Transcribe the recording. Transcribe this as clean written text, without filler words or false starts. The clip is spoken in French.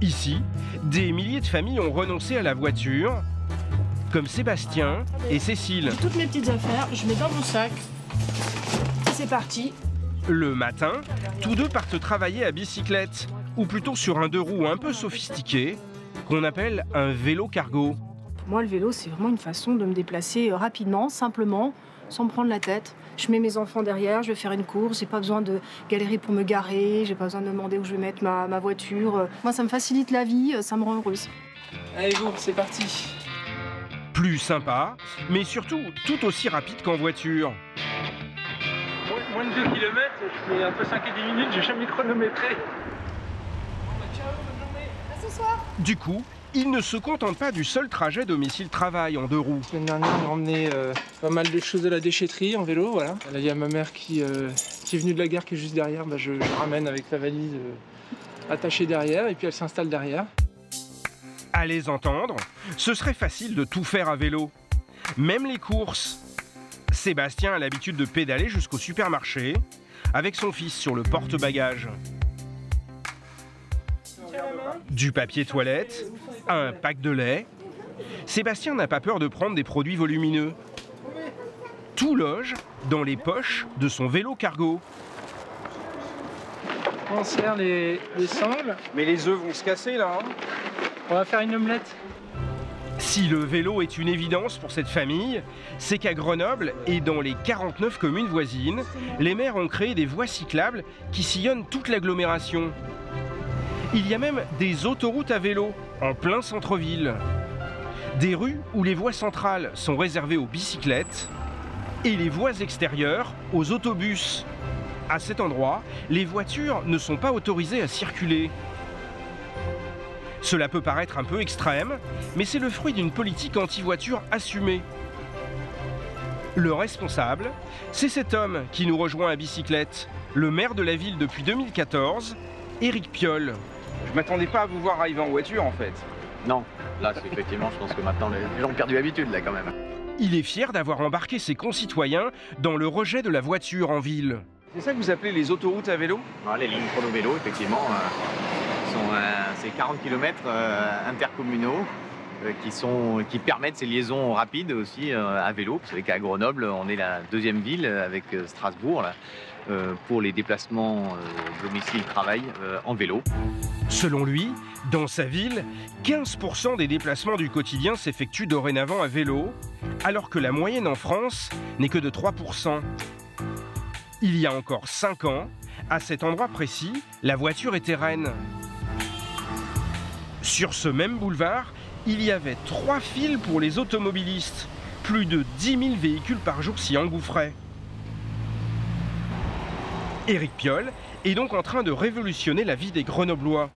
Ici, des milliers de familles ont renoncé à la voiture, comme Sébastien et Cécile. J'ai toutes mes petites affaires, je mets dans mon sac. C'est parti. Le matin, tous deux partent travailler à bicyclette, ou plutôt sur un deux roues un peu sophistiqué, qu'on appelle un vélo cargo. Pour moi, le vélo, c'est vraiment une façon de me déplacer rapidement, simplement, sans me prendre la tête. Je mets mes enfants derrière, je vais faire une course, j'ai pas besoin de galérer pour me garer, j'ai pas besoin de me demander où je vais mettre ma voiture. Moi, ça me facilite la vie, ça me rend heureuse. Allez go, c'est parti. Plus sympa, mais surtout tout aussi rapide qu'en voiture. Moins de 2 km, je fais entre 5 et 10 minutes, j'ai jamais chronométré. Ciao, bonne journée. À ce soir. Du coup, il ne se contente pas du seul trajet domicile-travail en deux roues. La semaine dernière, on a emmené pas mal de choses à la déchetterie en vélo, voilà. Là, il y a ma mère qui est venue de la gare qui est juste derrière, je la ramène avec la valise attachée derrière et puis elle s'installe derrière. À les entendre, ce serait facile de tout faire à vélo. Même les courses. Sébastien a l'habitude de pédaler jusqu'au supermarché avec son fils sur le porte-bagages. Du papier toilette, un pack de lait. Sébastien n'a pas peur de prendre des produits volumineux. Tout loge dans les poches de son vélo cargo. On serre les sangles. Mais les œufs vont se casser là. Hein. On va faire une omelette. Si le vélo est une évidence pour cette famille, c'est qu'à Grenoble et dans les 49 communes voisines, les maires ont créé des voies cyclables qui sillonnent toute l'agglomération. Il y a même des autoroutes à vélo en plein centre-ville. Des rues où les voies centrales sont réservées aux bicyclettes et les voies extérieures aux autobus. À cet endroit, les voitures ne sont pas autorisées à circuler. Cela peut paraître un peu extrême, mais c'est le fruit d'une politique anti-voiture assumée. Le responsable, c'est cet homme qui nous rejoint à bicyclette, le maire de la ville depuis 2014, Éric Piolle. Je m'attendais pas à vous voir arriver en voiture en fait. Non, là c'est effectivement, je pense que maintenant les gens ont perdu l'habitude là quand même. Il est fier d'avoir embarqué ses concitoyens dans le rejet de la voiture en ville. C'est ça que vous appelez les autoroutes à vélo? Les lignes chrono-vélo, effectivement, c'est 40 km intercommunaux qui permettent ces liaisons rapides aussi à vélo. Vous savez qu'à Grenoble, on est la deuxième ville avec Strasbourg là, pour les déplacements domicile-travail en vélo. Selon lui, dans sa ville, 15% des déplacements du quotidien s'effectuent dorénavant à vélo, alors que la moyenne en France n'est que de 3%. Il y a encore 5 ans, à cet endroit précis, la voiture était reine. Sur ce même boulevard, il y avait 3 files pour les automobilistes. Plus de 10 000 véhicules par jour s'y engouffraient. Éric Piolle est donc en train de révolutionner la vie des Grenoblois.